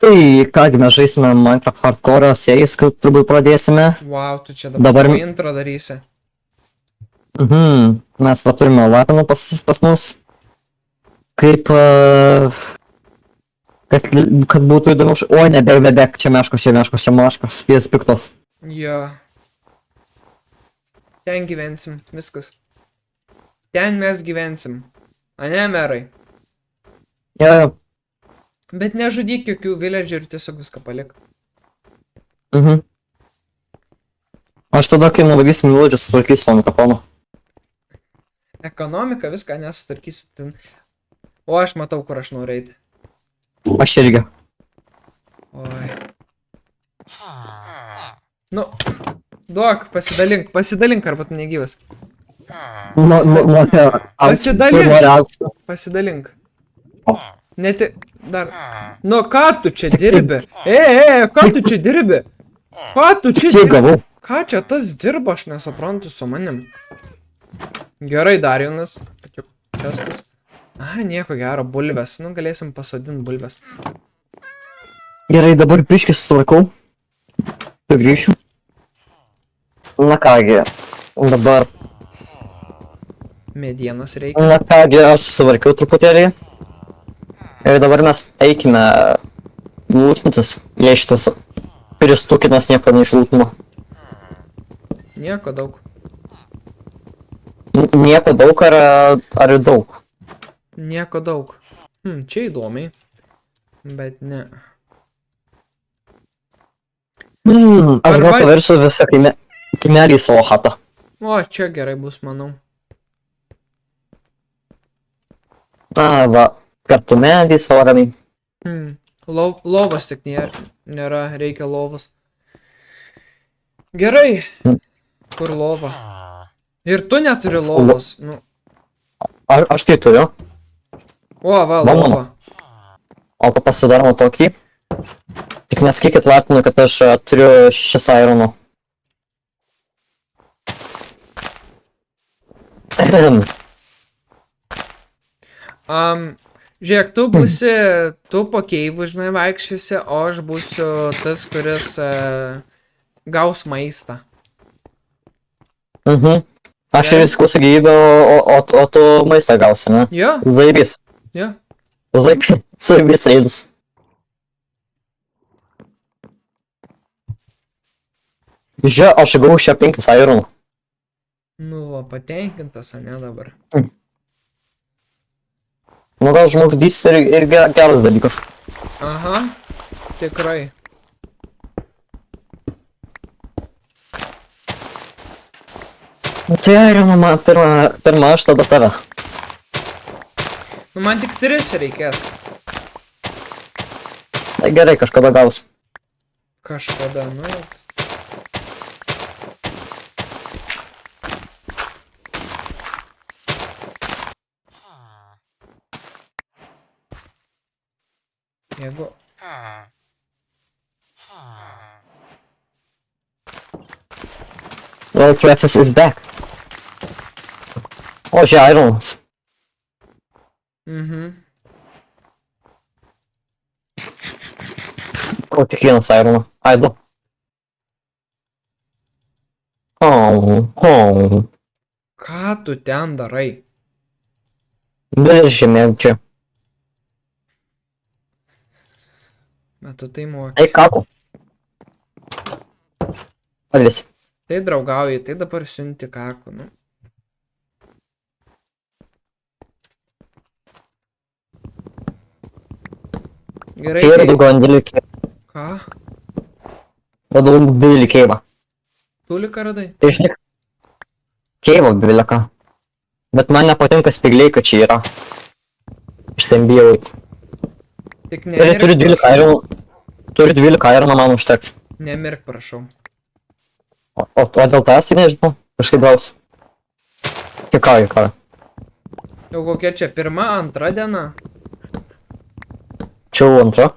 Tai kągi mes žaisime Minecraft Hardcore serijas, kad turbūt pradėsime. Wow, tu čia dabar savo intro darysi. Mes va turime lapinų pas mus. Kaip... kad būtų įdomu... Oi, nebek, čia meškos, čia maškos. Jis piktos. Jo. Ten gyvensim, viskas. Ten mes gyvensim. Ane, merai? Jo. Bet nežudyk jokių villagerių, tiesiog viską palik. Aš tada, kai nuvarysim villages, sutvarkysiu tą mikrofoną. Ekonomika, viską nesutvarkysit ten. O aš matau, kur aš noriu eiti. Aš irgi. Oi. Nu, duok, pasidalink, arba tu negyvas. Pasidalink. Neti... Dar... Nu, ką tu čia dirbi? Ką tu čia dirbi? Ką tu čia dirbi? Ką čia tas dirba, aš nesuprantu su manim. Gerai, Darjonas. Čestas. Ai, nieko gero, bulves. Nu, galėsim pasodinti bulves. Gerai, dabar biškį susitvarkau. Grįšiu. Na kągi, dabar... Medienos reikia. Na kągi, aš susitvarkiau truputėlį. Ir dabar mes eikime lūtmintis, jei šitas pristukinas nieko neišlūtino. Nieko daug. Nieko daug ar daug? Nieko daug. Čia įdomiai. Bet ne. Aš gal paversiu visą kaimelį į savo chatą. O, čia gerai bus, manau. Na, va. Kartu medį savo ramiai. Lovas tik nėra, reikia lovas. Gerai. Kur lova? Ir tu neturi lovos. Nu. Aš tai turiu. O, va, lova. O pasidarome tokį. Tik neskykit lapinui, kad aš turiu 6 ironų. Žiūrėk, tu būsi, tu po keivų, žinai, vaikščiusi, o aš būsiu tas, kuris gaus maistą. Aš ir viskusiu gyvybę, o tu maistą gausi, ne? Jo. Zaibys. Jo. Zaibys eidas. Žiūrėk, aš gavau šią 5 ironų. Nu, va, patenkintas, ane dabar. Nu gal žmogžudys ir geras dalykas. Aha, tikrai. Tai ironų pirma aš tada tave. Nu, man tik 3 reikės. Tai gerai, kažkada gausiu. Kažkada, nu. Jeigu... Well, Travis is back. O, čia ironas. O, tik vienas ironas. Ai, du. Ką tu ten darai? Žemė čia. Bet tu tai moki. Eik kaku. Alvis. Tai draugauji, tai dabar siunti kaku, nu. Gerai. Tai ir daugiau ant didelį keivą. Ką? Daugiau didelį keivą. Tuliką radai? Tai žinai. Keivą didelį. Bet man nepatinka spigliai, kad čia yra. Iš ten bijau. Tik nemirk. Turiu 12 ironų. Turiu 12 ironų, man užteks. Nemirk, prašau. O dėl tavęs tai nežinau. Kažkaip gausiu. Juokauju. Jau kokia čia 1, 2 diena? Čia jau 2.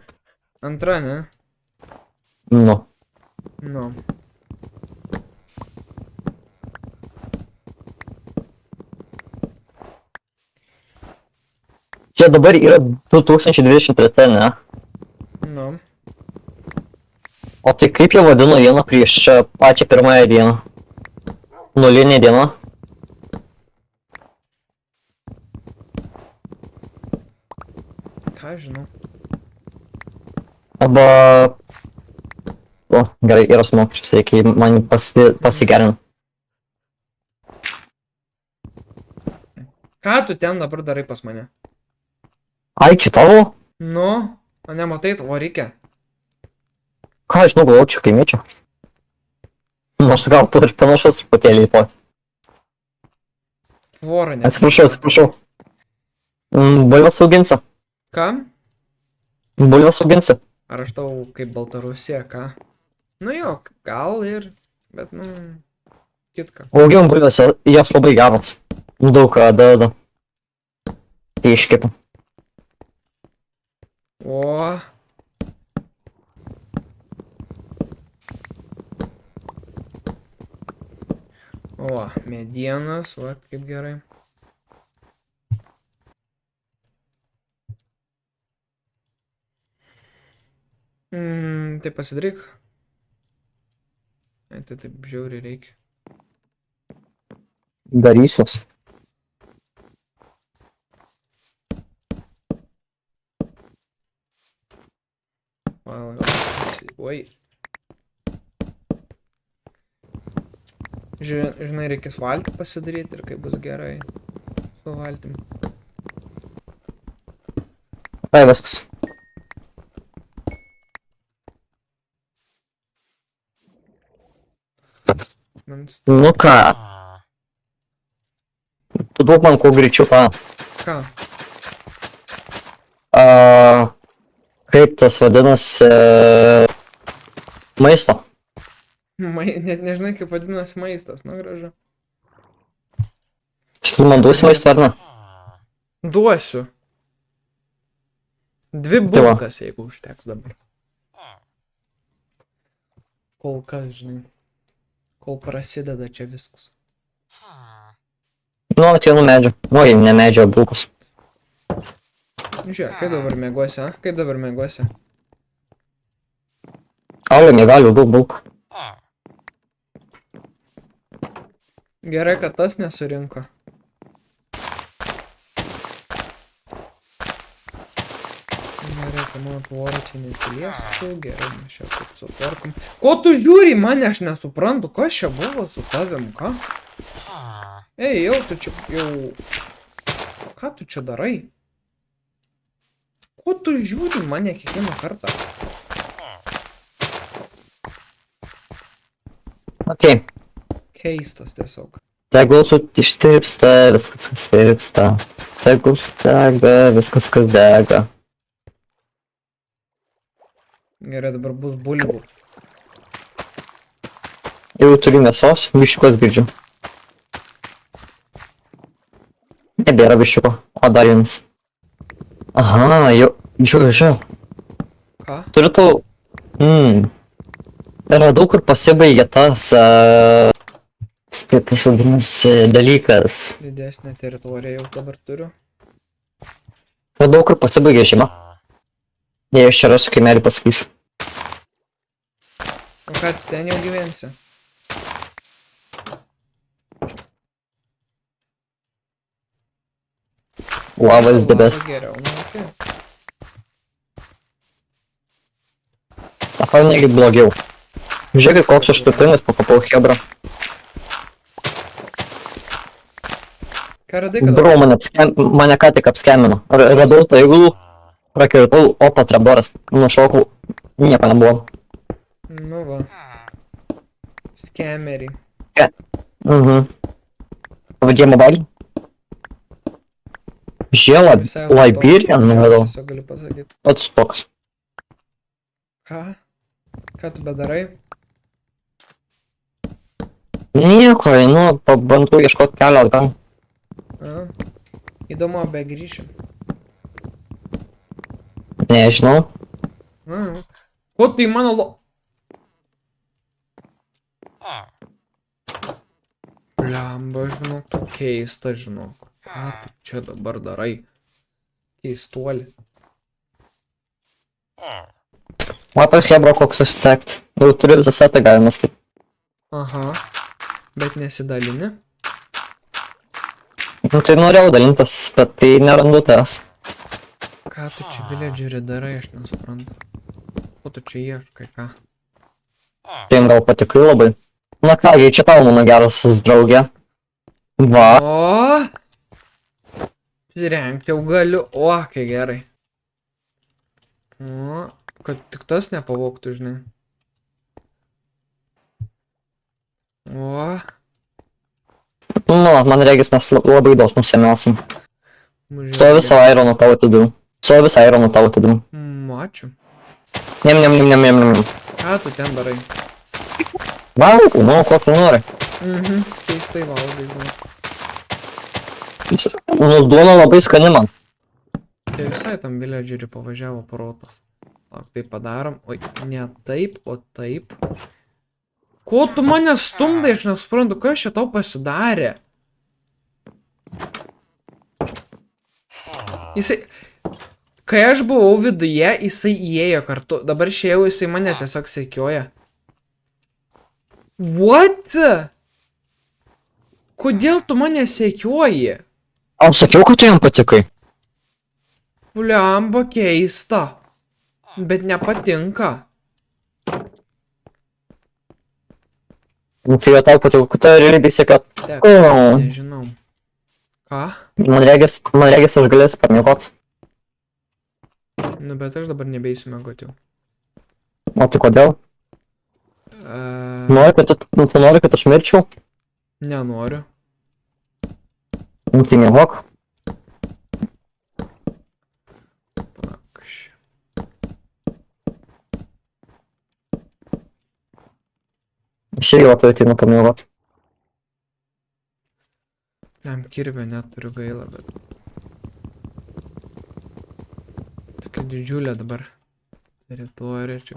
2, ne? Nu. Nu. Čia dabar yra 2023, ne? Nu. O tai kaip jie vadino dieną prieš pačią pirmąją dieną? Nulinė diena? Ką žinau. Arba... O, gerai, yra smokščias, reikia man pasigerint. Ką tu ten dabar darai pas mane? Ai, čia tavo? Nu, o nematai, tavo reikia. Ką, aš žinau, galvočiau kaimiečių. Nors gal tu ir panašus truputėlį į to. Tvorą ne. Atsiprašau. Bulves auginsi? Ką? Bulves auginsi? Ar aš tau kaip Baltarusija, ką? Nu jo, gal ir, bet nu, kitką. Augim bulves, jos labai geros. Daug ką deda. Iškepa. O. O, medienos, va, kaip gerai. Tai pasidaryk. Tai taip žiauriai reikia. Darysiuos. Oi. Žinai, reikės valtį pasidaryti ir kaip bus gerai su valtim. Tai viskas. Nu ką? Tu duok man kuo greičiau ką. Ką? Kaip tas vadinasi... Maisto. Net nežinai, kaip vadinasi maistas, nu gražu. Tu man duosi maisto ar ne? Duosiu. 2 Tai va. bulkas, jeigu užteks dabar. Kol kas, žinai. Kol prasideda čia viskas. Nu, atėjau medžio. Oi, ne medžio, bulkos. Žiūrėk, kaip dabar mėguosi, a? Kaip dabar mėguosi? Aulė, negaliu, daug bulkų. Gerai, kad tas nesurinko. Gerai, kad mano tvora čia nesiliestų. Gerai, mes čia taip sutvarkom. Ko tu žiūri į mane, aš nesuprantu, kas čia buvo su tavim, ką? Ei, jau tu čia, jau... Ką tu čia darai? Ko tu žiūri į mane kiekvieną kartą? Okei. Keistas tiesiog. Tegul ištirpsta, viskas kas tirpsta. Tegul sudega, viskas kas dega. Gerai, dabar bus bulvių. Jau turiu mėsos, viščiukas girdžiu. Nebėra viščiuko, o dar vienas. Aha, jau, žiūrėjau. Ką? Turiu tau... Radau, kur pasibaigė tas... Kaip tas vadinasi dalykas. Didesnė teritorija jau dabar turiu. Radau, kur pasibaigė šeima. Jei aš čia rasiu kaimelį pasakysiu. O ką, ten jau gyvensi? Lava is the best. Geriau, nu okei. Aha, negi blogiau. Žiūrėk, koks užtupimas pakopau hebra. Ką radai, kad... Bro, mane ką tik apskemino. Radau tą iglų, prakirtau, opa, traboras, nušokau, nieko nebuvo. Nu va. Scamerį. Pavadėjimo valį? Žiela, Liberian, nuvedau. Tiesiog galiu pasakyti. Pats toks. Ką? Ką tu bedarai? Nieko, einu, pabandau ieškoti kelio atgal. A. Įdomu, be grįšim. Nežinau. A. Ko tai mano Blemba, žinok, tu keista, žinok. Ką tu čia dabar darai? Keistuoli. Matai, Hebra, koks užsekt. Jau turiu visą setą, galima sakyti. Aha. Bet nesidalini? Nu, tai norėjau dalintis, bet tai nerandu tavęs. Ką tu čia villageri darai, aš nesuprantu. O tu čia ieškai, ką? Tai jam gal patikrai labai. Na kągi, čia tau mano gerasis draugė. Va. O! Rengti jau galiu. O, kai gerai. O, kad tik tas nepavoktų, žinai. O, Nu, man regis mes labai dosnus jame esam. Su visą ironą tavo atidiu. Su visą ironą tavo atidiu. Ačiū. Nem. Ką tu ten darai? Valgau, nu, ko tu nori. Keistai valgai, žinai. Nu, duona labai skani man. Tai visai tam villageriui pavažiavo protas. Lauk, tai padarom. Oi, ne taip, o taip. Ko tu mane stumdai, aš nesuprantu, kas čia tau pasidarė? Jisai... Kai aš buvau viduje, jisai įėjo kartu. Dabar išėjau, jisai mane tiesiog sekioja. What? Kodėl tu mane sekioji? Aš sakiau, kad tu jam patikai. Bliamba keista. Bet nepatinka. Nu, tai jo tau patiko, kad tavo realybė siekia. Nežinau. Ką? Man regis, aš galėsiu pamėgot. Nu, bet aš dabar nebeisiu mėgoti jau. O tai kodėl? Tu nori, kad aš mirčiau? Nenoriu. Nu, tai mėgok. Pakš. Aš irgi va turiu ateinu pamėgot. Lem kirvę neturiu gaila, bet... Tokia didžiulė dabar teritorija čia.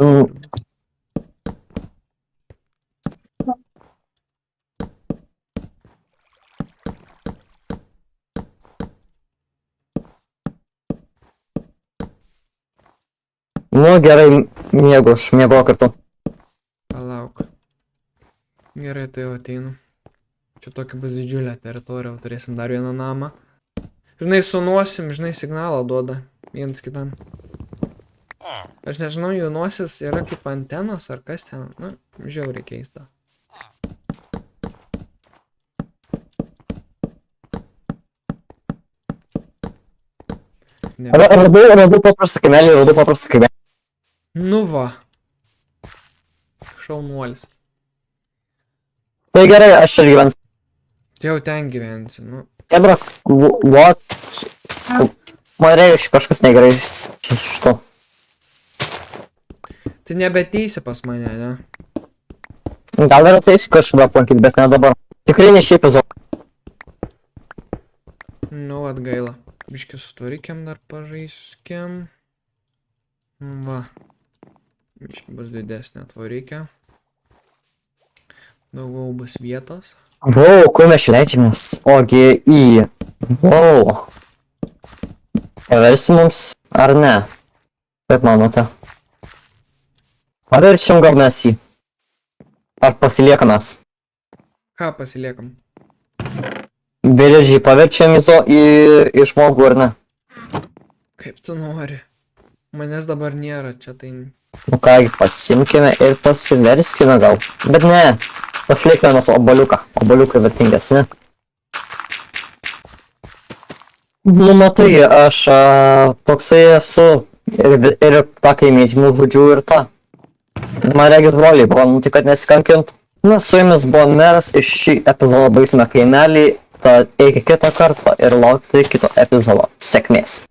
Nu, gerai, miegu, aš miego kartu. Palauk. Gerai, tai jau ateinu. Čia tokia bus didžiulė teritorija, turėsim dar vieną namą. Žinai, sunuosim, žinai, signalą duoda viens kitam. Aš nežinau, jų nosis yra kaip antenos ar kas ten. Na, žiauriai keista. Radau paprastą kaimelį, Nu va. Šaunuolis. Tai gerai, aš čia gyvensiu. Jau ten gyvensi, nu. Hebra, what? Man reikia kažkas negerai su šito. Tai nebeteisi pas mane, ne? Gal ir ateisiu kažkada aplankyti, bet ne dabar. Tikrai ne šį epizodą. Nu, atgaila. Biškį sutvarykėm dar pažaiskim. Va. Biškį bus didesnė tvarykė. Daugiau bus vietos. Wow, kur mes leidžiamės? Ogi į... Wow. Paversi mums ar ne? Kaip manote? Paverčiam gal mes jį? Ar pasiliekamės? Ką pasiliekam? Villagerį paverčiam į žmogų ar ne? Kaip tu nori? Manęs dabar nėra čia, tai... Nu kągi, pasimkime ir pasiverskime gal. Bet ne, pasiliekime mes oboliuką. Oboliukai vertingesni. Nu matai, aš toksai esu ir tą kaimytinų žodžių ir tą. Man regis broliai buvo, nu tai kad nesikankint. Na, su jumis buvo Meras, iš šį epizodą baigsime kaimelį, tad iki kito karto ir laukti kito epizodo. Sėkmės.